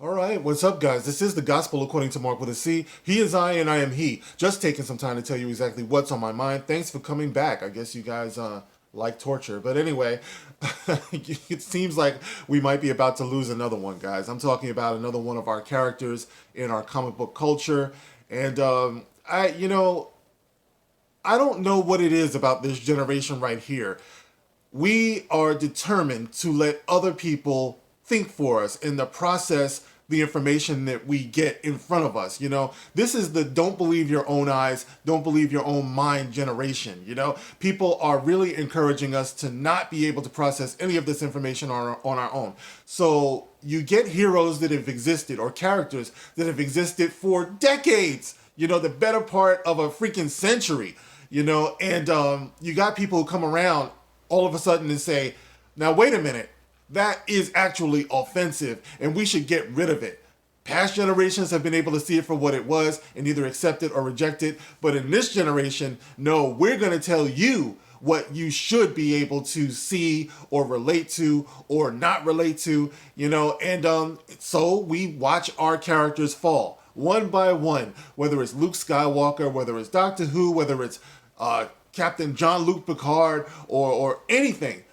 All right, what's up, guys? This is the Gospel according to Mark with a C. He is I and I am he. Just taking some time to tell you exactly what's on my mind. Thanks for coming back. I guess you guys like torture. But anyway, it seems like we might be about to lose another one, guys. I'm talking about another one of our characters in our comic book culture. And I don't know what it is about this generation right here. We are determined to let other people think for us in the process the information that we get in front of us. This is the don't believe your own eyes, don't believe your own mind generation. People are really encouraging us to not be able to process any of this information on our own. So you get heroes that have existed or characters that have existed for decades, the better part of a freaking century, and you got people who come around all of a sudden and say, now wait a minute, that is actually offensive and we should get rid of it. Past generations have been able to see it for what it was and either accept it or reject it. But in this generation, no, we're going to tell you what you should be able to see or relate to or not relate to, and so we watch our characters fall one by one, whether it's Luke Skywalker, whether it's Doctor Who, whether it's Captain Jean-Luc Picard or anything,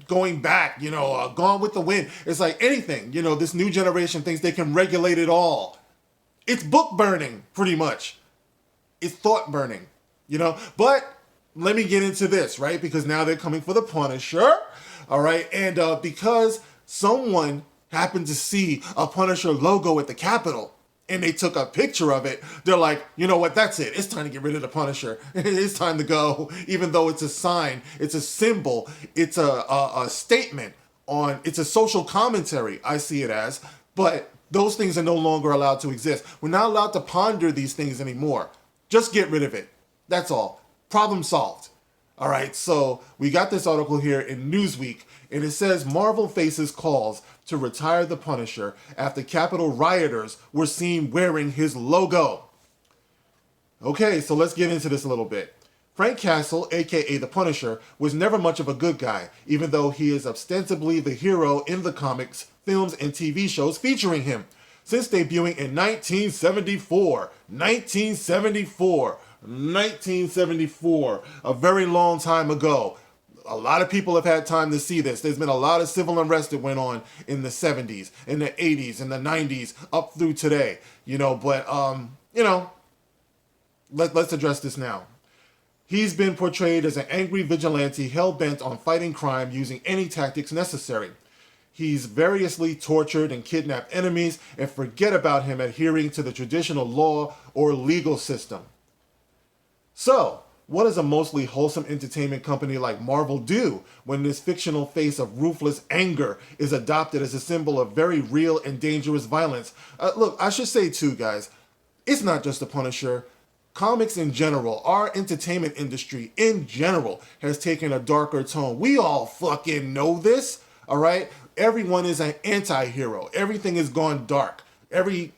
going back, Gone with the Wind. It's like anything, this new generation thinks they can regulate it all. It's book burning, pretty much. It's thought burning, But let me get into this, right? Because now they're coming for the Punisher, all right? And because someone happened to see a Punisher logo at the Capitol, and they took a picture of it, they're like, you know what, that's it. It's time to get rid of the Punisher. It's time to go, even though it's a sign, it's a symbol, it's a statement it's a social commentary, I see it as, but those things are no longer allowed to exist. We're not allowed to ponder these things anymore. Just get rid of it. That's all. Problem solved. All right, so we got this article here in Newsweek, and it says Marvel faces calls to retire the Punisher after Capitol rioters were seen wearing his logo. Okay, so let's get into this a little bit. Frank Castle, aka the Punisher, was never much of a good guy, even though he is ostensibly the hero in the comics, films, and TV shows featuring him. Since debuting in 1974, a very long time ago. A lot of people have had time to see this. There's been a lot of civil unrest that went on in the 70s, in the 80s, in the 90s, up through today. Let's address this now. He's been portrayed as an angry vigilante hell-bent on fighting crime using any tactics necessary. He's variously tortured and kidnapped enemies, and forget about him adhering to the traditional law or legal system. So, what does a mostly wholesome entertainment company like Marvel do when this fictional face of ruthless anger is adopted as a symbol of very real and dangerous violence? Look, I should say too, guys, it's not just the Punisher. Comics in general, our entertainment industry in general has taken a darker tone. We all fucking know this, all right? Everyone is an anti-hero. Everything has gone dark. Every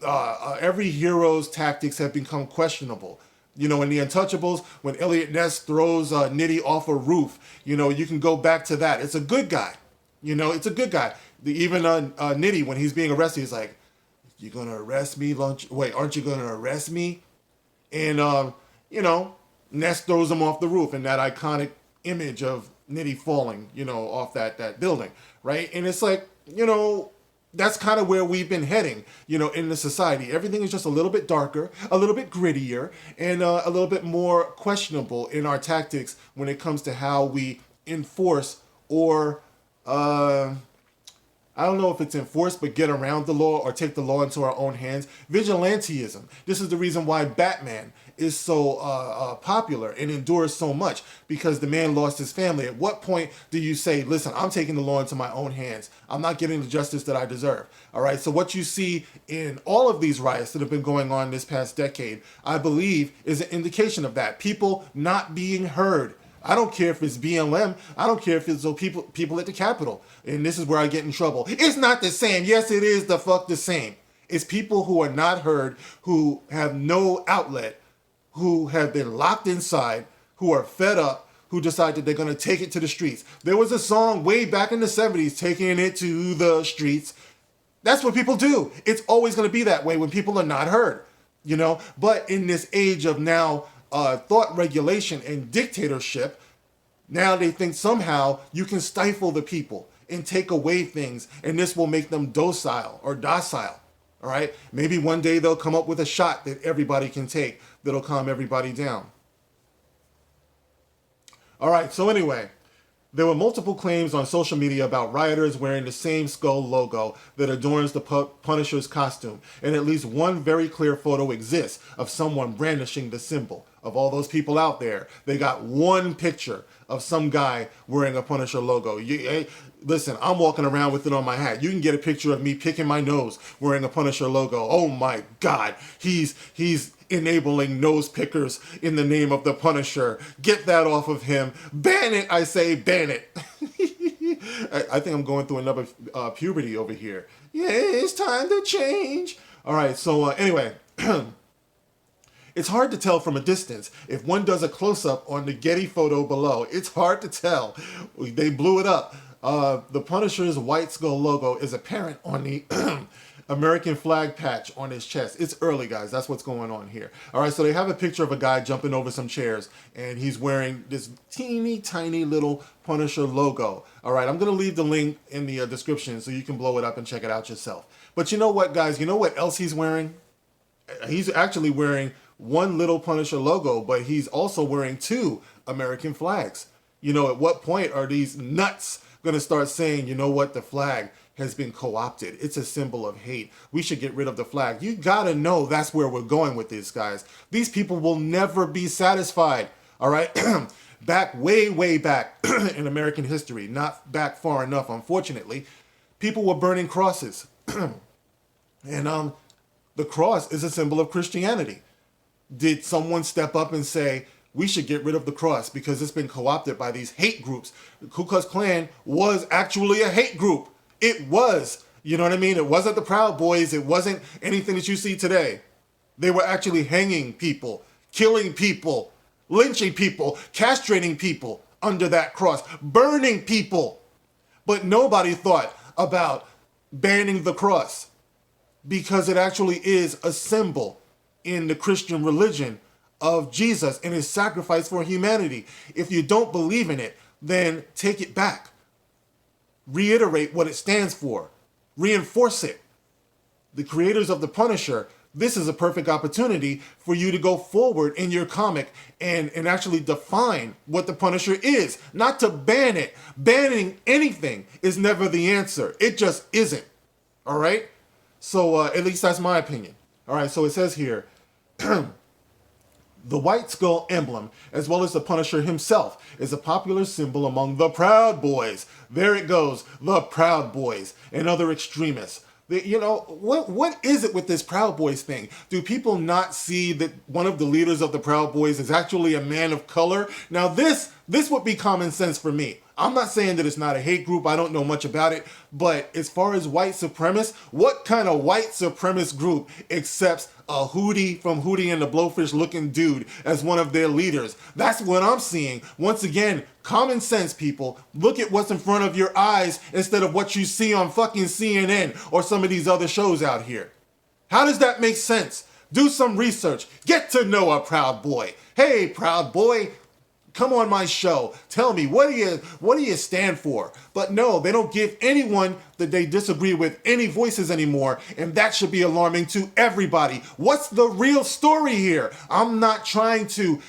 hero's tactics have become questionable. In The Untouchables, when Elliot Ness throws Nitty off a roof, you can go back to that. It's a good guy. It's a good guy. Even Nitty, when he's being arrested, he's like, you going to arrest me? Wait, aren't you going to arrest me? And, Ness throws him off the roof in that iconic image of Nitty falling, off that building, right? And it's like, that's kind of where we've been heading, in the society. Everything is just a little bit darker, a little bit grittier, and a little bit more questionable in our tactics when it comes to how we enforce or, I don't know if it's enforce, but get around the law or take the law into our own hands. Vigilantism. This is the reason why Batman is so popular and endures so much, because the man lost his family. At what point do you say, listen, I'm taking the law into my own hands. I'm not getting the justice that I deserve. All right. So what you see in all of these riots that have been going on this past decade, I believe is an indication of that. People not being heard. I don't care if it's BLM. I don't care if it's those people at the Capitol. And this is where I get in trouble. It's not the same. Yes, it is the same. It's people who are not heard, who have no outlet, who have been locked inside, who are fed up, who decide that they're going to take it to the streets. There was a song way back in the 70s, Taking It to the Streets. That's what people do. It's always going to be that way when people are not heard, you know. But in this age of now thought regulation and dictatorship, now they think somehow you can stifle the people and take away things, and this will make them docile or docile. All right? Maybe one day they'll come up with a shot that everybody can take that'll calm everybody down. All right, so anyway, there were multiple claims on social media about rioters wearing the same skull logo that adorns the Punisher's costume, and at least one very clear photo exists of someone brandishing the symbol. Of all those people out there, they got one picture of some guy wearing a Punisher logo. Hey, listen, I'm walking around with it on my hat. You can get a picture of me picking my nose wearing a Punisher logo. Oh my God, he's enabling nose pickers in the name of the Punisher. Get that off of him. Ban it, I say, ban it. I think I'm going through another puberty over here. Yeah, it's time to change. All right, so anyway, it's hard to tell from a distance. If one does a close-up on the Getty photo below, it's hard to tell. They blew it up. The Punisher's white skull logo is apparent on the American flag patch on his chest. It's early, guys. That's what's going on here. All right, so they have a picture of a guy jumping over some chairs, and he's wearing this teeny tiny little Punisher logo. All right, I'm going to leave the link in the description so you can blow it up and check it out yourself. But you know what, guys? You know what else he's wearing? He's actually wearing one little Punisher logo, but he's also wearing two American flags. You know, at what point are these nuts going to start saying, you know what, the flag has been co-opted. It's a symbol of hate. We should get rid of the flag. You gotta know that's where we're going with this, guys. These people will never be satisfied, all right? Back, way back in American history, not back far enough, unfortunately, people were burning crosses. And the cross is a symbol of Christianity. Did someone step up and say, we should get rid of the cross because it's been co-opted by these hate groups? The Ku Klux Klan was actually a hate group. It was, you know what I mean? It wasn't the Proud Boys. It wasn't anything that you see today. They were actually hanging people, killing people, lynching people, castrating people under that cross, burning people. But nobody thought about banning the cross because it actually is a symbol in the Christian religion of Jesus and his sacrifice for humanity. If you don't believe in it, then take it back. Reiterate what it stands for. Reinforce it. The creators of The Punisher, this is a perfect opportunity for you to go forward in your comic and actually define what The Punisher is. Not to ban it. Banning anything is never the answer. It just isn't. All right? So at least that's my opinion. All right, so it says here, the white skull emblem, as well as the Punisher himself, is a popular symbol among the Proud Boys. There it goes, the Proud Boys and other extremists. You know, what is it with this Proud Boys thing? Do people not see that one of the leaders of the Proud Boys is actually a man of color? Now this would be common sense for me. I'm not saying that it's not a hate group. I don't know much about it. But as far as white supremacists, what kind of white supremacist group accepts a Hootie from Hootie and the Blowfish looking dude as one of their leaders? That's what I'm seeing. Once again, common sense, people. Look at what's in front of your eyes instead of what you see on fucking CNN or some of these other shows out here. How does that make sense? Do some research. Get to know a Proud Boy. Hey, Proud Boy, come on my show. Tell me, what do you stand for? But no, they don't give anyone that they disagree with any voices anymore, and that should be alarming to everybody. What's the real story here? I'm not trying to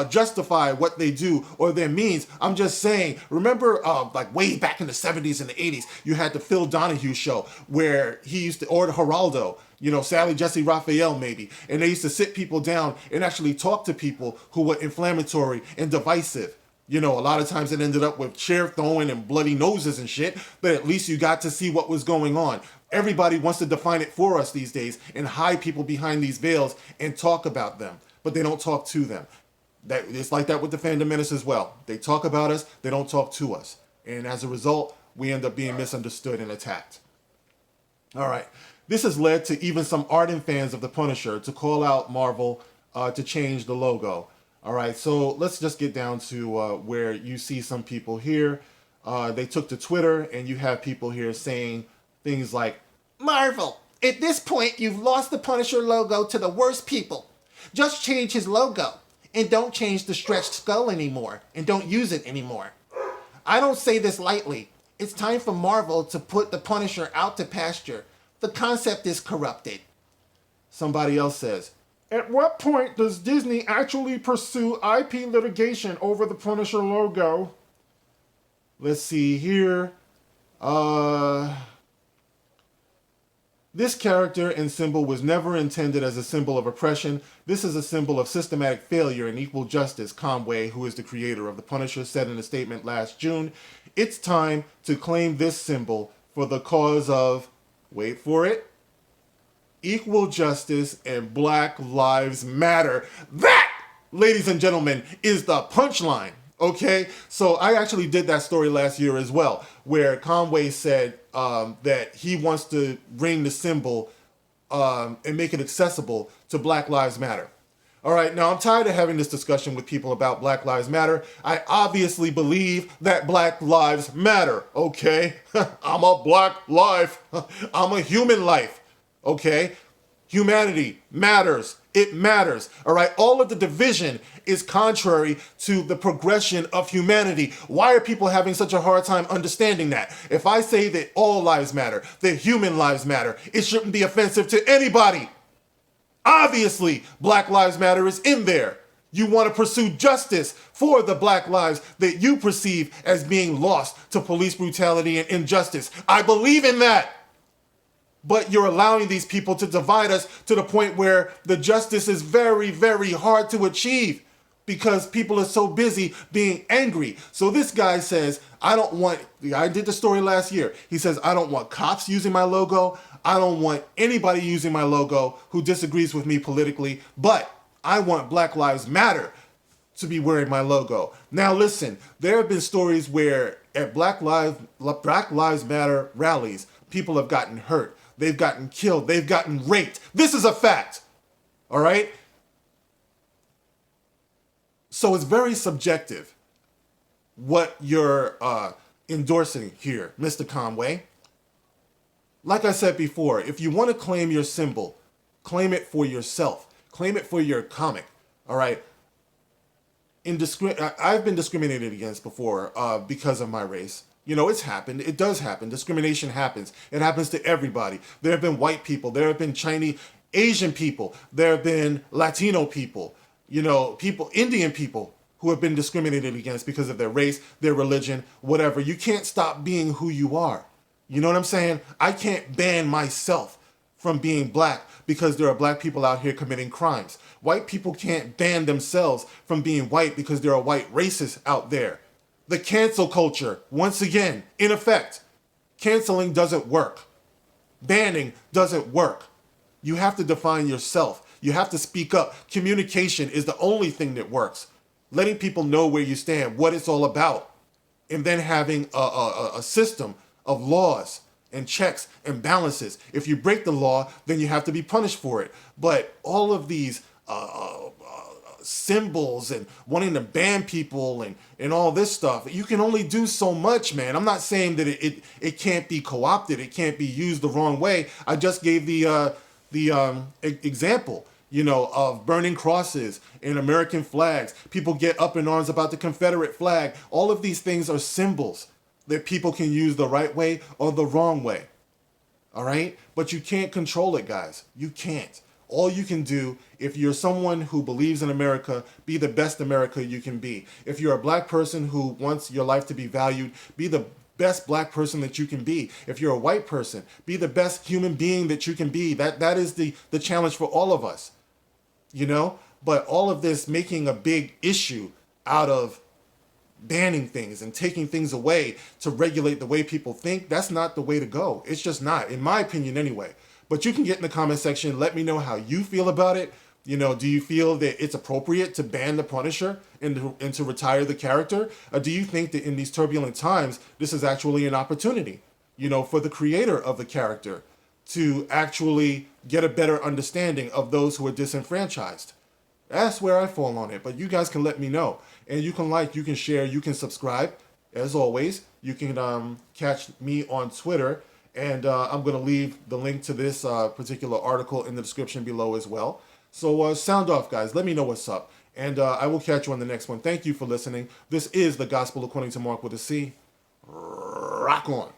justify what they do or their means. I'm just saying, remember like way back in the 70s and the 80s, you had the Phil Donahue show where he used to, or the Geraldo, you know, Sally Jesse Raphael maybe. And they used to sit people down and actually talk to people who were inflammatory and divisive. You know, a lot of times it ended up with chair throwing and bloody noses and shit, but at least you got to see what was going on. Everybody wants to define it for us these days and hide people behind these veils and talk about them, but they don't talk to them. It's like that with the Fandom Menace as well. They talk about us, they don't talk to us. And as a result, we end up being misunderstood and attacked. All right. This has led to even some ardent fans of The Punisher to call out Marvel to change the logo. All right, so let's just get down to where you see some people here. They took to Twitter, and you have people here saying things like, Marvel, at this point you've lost the Punisher logo to the worst people. Just change his logo. And don't change the stretched skull anymore. And don't use it anymore. I don't say this lightly. It's time for Marvel to put the Punisher out to pasture. The concept is corrupted. Somebody else says, at what point does Disney actually pursue IP litigation over the Punisher logo? Let's see here. This character and symbol was never intended as a symbol of oppression. This is a symbol of systematic failure and equal justice, Conway, who is the creator of the Punisher, said in a statement last June. It's time to claim this symbol for the cause of, wait for it, equal justice and Black Lives Matter. That, ladies and gentlemen, is the punchline. Okay, so I actually did that story last year as well, where Conway said that he wants to bring the symbol and make it accessible to Black Lives Matter. All right, now I'm tired of having this discussion with people about Black Lives Matter. I obviously believe that Black Lives Matter, okay? I'm a Black life. I'm a human life, okay? Humanity matters. It matters. All right. All of the division is contrary to the progression of humanity. Why are people having such a hard time understanding that? If I say that all lives matter, that human lives matter, it shouldn't be offensive to anybody. Obviously, Black Lives Matter is in there. You want to pursue justice for the Black lives that you perceive as being lost to police brutality and injustice. I believe in that. But you're allowing these people to divide us to the point where the justice is very, very hard to achieve because people are so busy being angry. So this guy says, I did the story last year. He says, I don't want cops using my logo. I don't want anybody using my logo who disagrees with me politically, but I want Black Lives Matter to be wearing my logo. Now listen, there have been stories where at Black Lives Matter rallies, people have gotten hurt. They've gotten killed. They've gotten raped. This is a fact. All right? So it's very subjective what you're endorsing here, Mr. Conway. Like I said before, if you want to claim your symbol, claim it for yourself. Claim it for your comic. All right? I've been discriminated against before because of my race. You know, it's happened. It does happen. Discrimination happens. It happens to everybody. There have been white people. There have been Chinese, Asian people. There have been Latino people. You know, Indian people who have been discriminated against because of their race, their religion, whatever. You can't stop being who you are. You know what I'm saying? I can't ban myself from being black because there are black people out here committing crimes. White people can't ban themselves from being white because there are white racists out there. The cancel culture, once again, in effect. Canceling doesn't work. Banning doesn't work. You have to define yourself. You have to speak up. Communication is the only thing that works. Letting people know where you stand, what it's all about, and then having a system of laws and checks and balances. If you break the law, then you have to be punished for it. But all of these symbols and wanting to ban people and all this stuff, you can only do so much, man. I'm not saying that it can't be co-opted, it can't be used the wrong way. I just gave the example, you know, of burning crosses and American flags. People get up in arms about the Confederate flag. All of these things are symbols that people can use the right way or the wrong way. All right? But you can't control it, guys. You can't. All you can do, if you're someone who believes in America, be the best America you can be. If you're a black person who wants your life to be valued, be the best black person that you can be. If you're a white person, be the best human being that you can be. That is the challenge for all of us, you know? But all of this making a big issue out of banning things and taking things away to regulate the way people think, that's not the way to go. It's just not, in my opinion anyway. But you can get in the comment section, let me know how you feel about it. You know, do you feel that it's appropriate to ban the Punisher and to retire the character? Or do you think that in these turbulent times, this is actually an opportunity, you know, for the creator of the character to actually get a better understanding of those who are disenfranchised? That's where I fall on it. But you guys can let me know. And you can like, you can share, you can subscribe. As always, you can catch me on Twitter And I'm going to leave the link to this particular article in the description below as well. So sound off, guys. Let me know what's up. And I will catch you on the next one. Thank you for listening. This is the Gospel According to Mark with a C. Rock on.